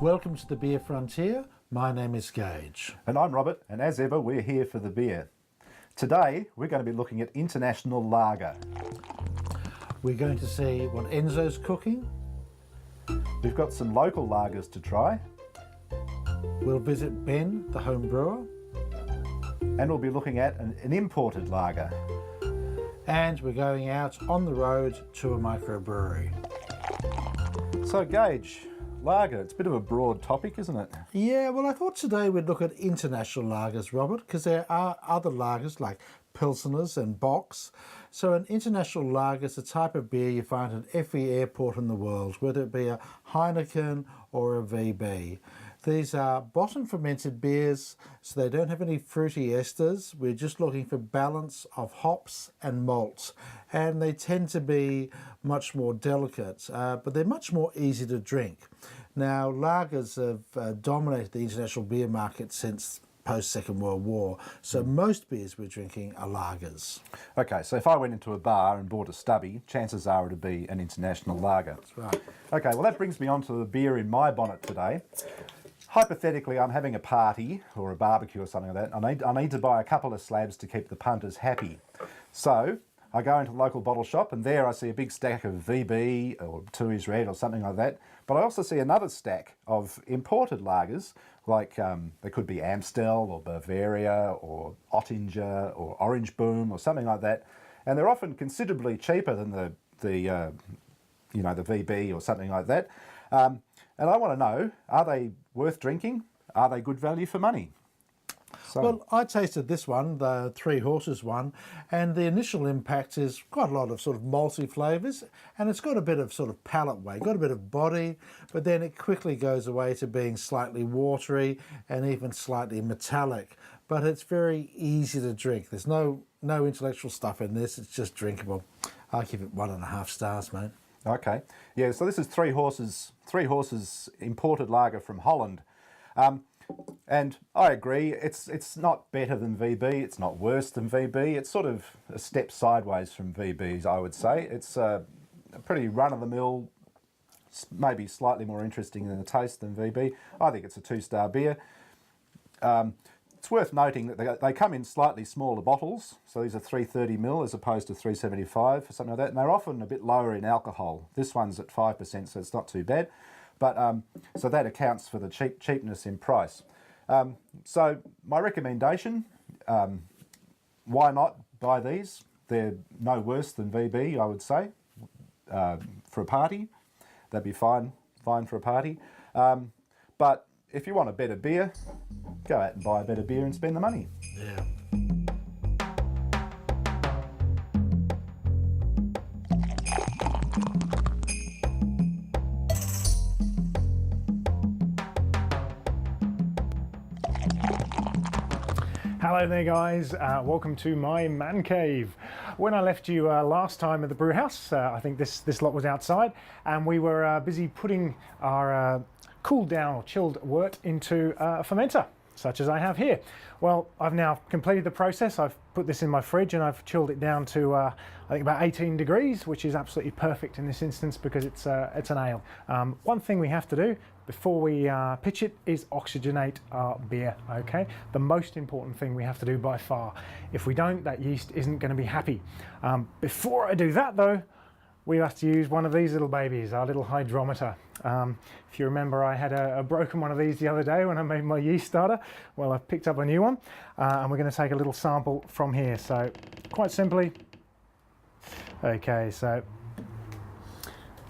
Welcome to the Beer Frontier. My name is Gage. And I'm Robert, and as ever, we're here for the beer. Today, we're going to be looking at international lager. We're going to see what Enzo's cooking. We've got some local lagers to try. We'll visit Ben, the home brewer. And we'll be looking at an imported lager. And we're going out on the road to a microbrewery. So Gage, lager, it's a bit of a broad topic, isn't it? Yeah, well, I thought today we'd look at international lagers, Robert, because there are other lagers like Pilsners and Bocks. So an international lager is a type of beer you find at every airport in the world, whether it be a Heineken or a VB. These are bottom fermented beers, so they don't have any fruity esters. We're just looking for balance of hops and malts, and they tend to be much more delicate, but they're much more easy to drink. Now, lagers have dominated the international beer market since post-Second World War, so most beers we're drinking are lagers. Okay, so if I went into a bar and bought a stubby, chances are it'd be an international lager. That's right. Okay, well that brings me on to the beer in my bonnet today. Hypothetically, I'm having a party or a barbecue or something like that. I need to buy a couple of slabs to keep the punters happy. So I go into the local bottle shop and there I see a big stack of VB or Tooheys Red or something like that. But I also see another stack of imported lagers, like they could be Amstel or Bavaria or Oettinger or Orange Boom or something like that. And they're often considerably cheaper than the VB or something like that. And I want to know, are they worth drinking? Are they good value for money? So. Well, I tasted this one, the Three Horses one, and the initial impact is quite a lot of sort of malty flavours, and it's got a bit of sort of palate weight, got a bit of body, but then it quickly goes away to being slightly watery and even slightly metallic. But it's very easy to drink. There's no intellectual stuff in this, it's just drinkable. I'll give it 1.5 stars, mate. Okay, yeah, so this is Three Horses imported lager from Holland. And I agree, it's not better than VB, it's not worse than VB, it's sort of a step sideways from VBs, I would say. It's a pretty run-of-the-mill, maybe slightly more interesting in the taste than VB. I think it's a 2-star beer. It's worth noting that they come in slightly smaller bottles, so these are 330ml as opposed to 375 or something like that, and they're often a bit lower in alcohol. This one's at 5%, so it's not too bad. But so that accounts for the cheapness in price. So my recommendation, why not buy these? They're no worse than VB, I would say, for a party. They'd be fine for a party. But if you want a better beer, go out and buy a better beer and spend the money. Yeah. Hello there guys, welcome to my man cave. When I left you last time at the brew house, I think this lot was outside, and we were busy putting our cooled down or chilled wort into a fermenter, such as I have here. Well, I've now completed the process. I've put this in my fridge and I've chilled it down to I think about 18 degrees, which is absolutely perfect in this instance because it's an ale. One thing we have to do before we pitch it is oxygenate our beer, okay? The most important thing we have to do by far. If we don't, that yeast isn't going to be happy. Before I do that though, we have to use one of these little babies, our little hydrometer. If you remember, I had a broken one of these the other day when I made my yeast starter. Well, I've picked up a new one, and we're going to take a little sample from here. So, quite simply, okay, so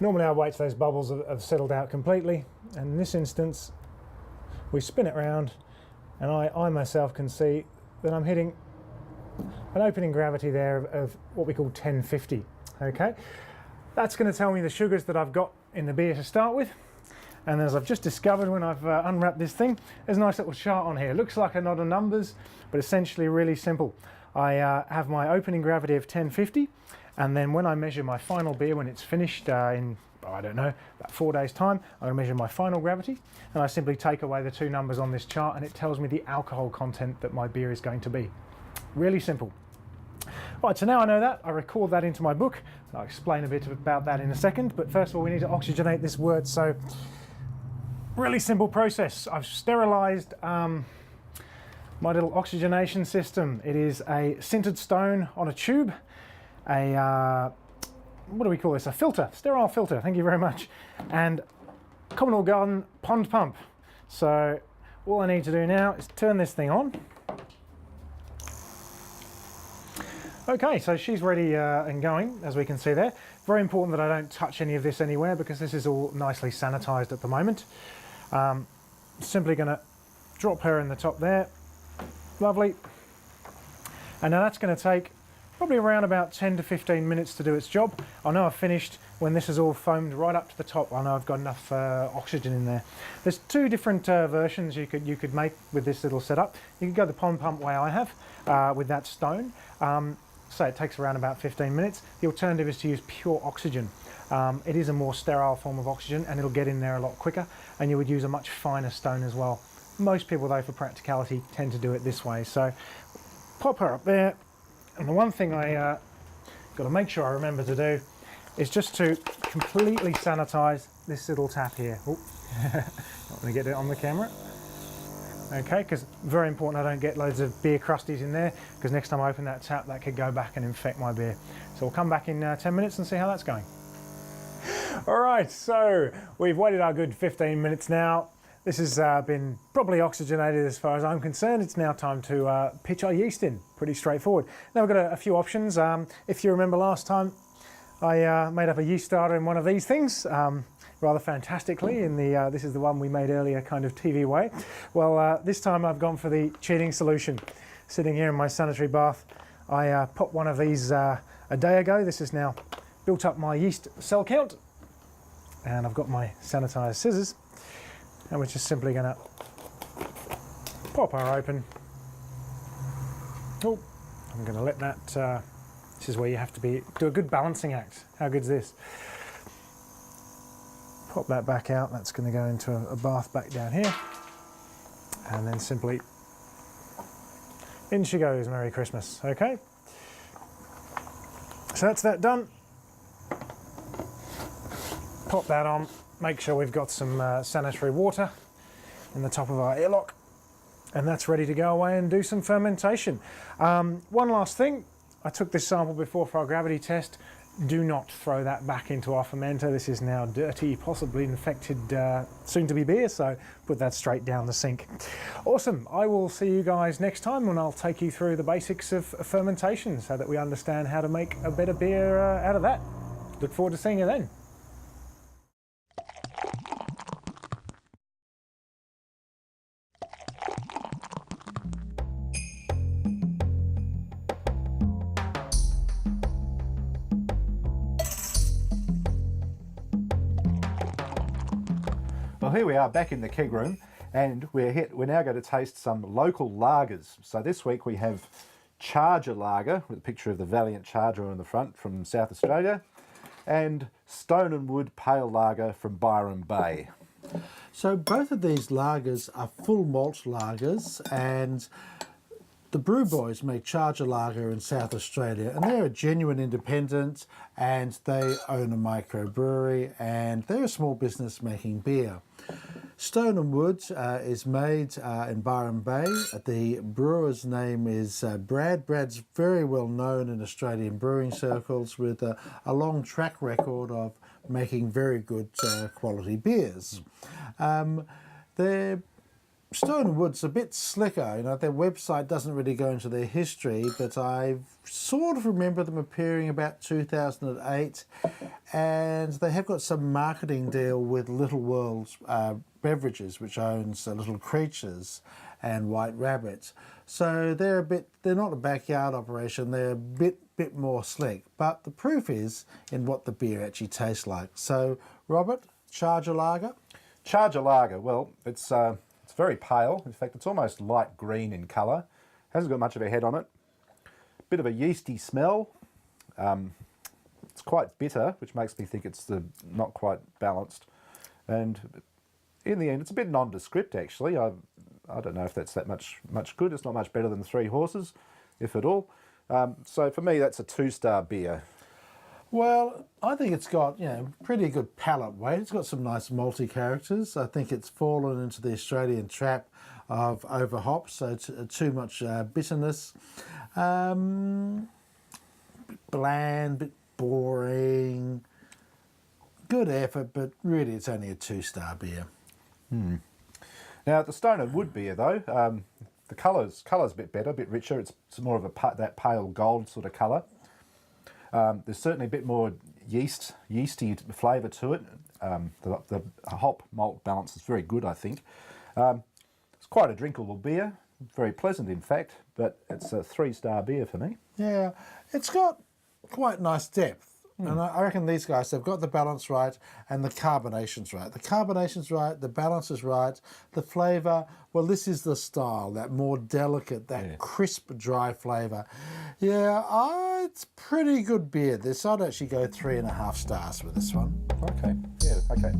normally I wait till those bubbles have settled out completely, and in this instance, we spin it round, and I myself can see that I'm hitting an opening gravity there of what we call 1050, okay? That's going to tell me the sugars that I've got in the beer to start with. And as I've just discovered when I've unwrapped this thing, there's a nice little chart on here. It looks like a lot of numbers, but essentially really simple. I have my opening gravity of 1050, and then when I measure my final beer when it's finished in, I don't know, about 4 days time, I'm going to measure my final gravity, and I simply take away the two numbers on this chart and it tells me the alcohol content that my beer is going to be. Really simple. Right, so now I know that, I record that into my book. I'll explain a bit about that in a second, but first of all we need to oxygenate this wort. So Really simple process. I've sterilised my little oxygenation system. It is a sintered stone on a tube, what do we call this? A filter, sterile filter, thank you very much. And Commonwealth Garden pond pump. So all I need to do now is turn this thing on. Okay, so she's ready and going, as we can see there. Very important that I don't touch any of this anywhere because this is all nicely sanitized at the moment. Simply going to drop her in the top there. Lovely. And now that's going to take probably around about 10 to 15 minutes to do its job. I know I've finished when this is all foamed right up to the top. I know I've got enough oxygen in there. There's two different versions you could make with this little setup. You could go the pond pump way I have with that stone. So it takes around about 15 minutes. The alternative is to use pure oxygen. It is a more sterile form of oxygen and it'll get in there a lot quicker, and you would use a much finer stone as well. Most people though, for practicality, tend to do it this way. So pop her up there, and the one thing I got to make sure I remember to do is just to completely sanitize this little tap here. Oh, not going to get it on the camera. Okay, because very important I don't get loads of beer crusties in there, because next time I open that tap that could go back and infect my beer. So we'll come back in 10 minutes and see how that's going. All right, so we've waited our good 15 minutes now. This has been properly oxygenated as far as I'm concerned. It's now time to pitch our yeast in. Pretty straightforward. Now we've got a few options. If you remember last time, I made up a yeast starter in one of these things. Rather fantastically in the, this is the one we made earlier kind of TV way. Well, this time I've gone for the cheating solution. Sitting here in my sanitary bath, I popped one of these a day ago. This has now built up my yeast cell count, and I've got my sanitized scissors, and we're just simply gonna pop her open. Oh, I'm gonna let that, this is where you have to do a good balancing act. How good's this? Pop that back out. That's going to go into a bath back down here, and then simply in she goes. Merry Christmas. Okay, so that's that done. Pop that on. Make sure we've got some sanitary water in the top of our airlock, and that's ready to go away and do some fermentation. One last thing, I took this sample before for our gravity test. Do not throw that back into our fermenter. This is now dirty, possibly infected, soon-to-be beer, so put that straight down the sink. Awesome. I will see you guys next time, and I'll take you through the basics of fermentation so that we understand how to make a better beer out of that. Look forward to seeing you then. Well, here we are back in the keg room, and we're now going to taste some local lagers. So this week we have Charger Lager, with a picture of the Valiant Charger on the front from South Australia, and Stone and Wood Pale Lager from Byron Bay. So both of these lagers are full malt lagers, and the Brew Boys make Charger Lager in South Australia, and they're a genuine independent, and they own a microbrewery, and they're a small business making beer. Stone and Wood is made in Byron Bay. The brewer's name is Brad. Brad's very well known in Australian brewing circles with a long track record of making very good quality beers. Stone and Wood's a bit slicker, you know, their website doesn't really go into their history, but I sort of remember them appearing about 2008, and they have got some marketing deal with Little World Beverages, which owns Little Creatures and White Rabbit. So they're not a backyard operation, they're a bit more slick, but the proof is in what the beer actually tastes like. So, Robert, Charger Lager? Charger Lager, well, it's very pale. In fact, it's almost light green in colour. Hasn't got much of a head on it. Bit of a yeasty smell. It's quite bitter, which makes me think it's not quite balanced. And in the end, it's a bit nondescript, actually. I don't know if that's that much good. It's not much better than Three Horses, if at all. So for me, that's a 2-star beer. Well, I think it's got, pretty good palate weight. It's got some nice malty characters. I think it's fallen into the Australian trap of over hops, so too much bitterness. Bit bland, bit boring. Good effort, but really it's only a 2-star beer. Now, the Stoner Wood beer, though, the colour's a bit better, a bit richer. It's more of that pale gold sort of colour. There's certainly a bit more yeasty flavour to it. The hop malt balance is very good, I think. It's quite a drinkable beer, very pleasant in fact, but it's a 3-star beer for me. Yeah, it's got quite nice depth. And I reckon these guys, they've got the balance right and the carbonation's right. The carbonation's right, the balance is right, the flavour, well, this is the style, that more delicate, that crisp, dry flavour. Yeah, it's pretty good beer. I'd actually go 3.5 stars with this one. Okay, yeah, okay.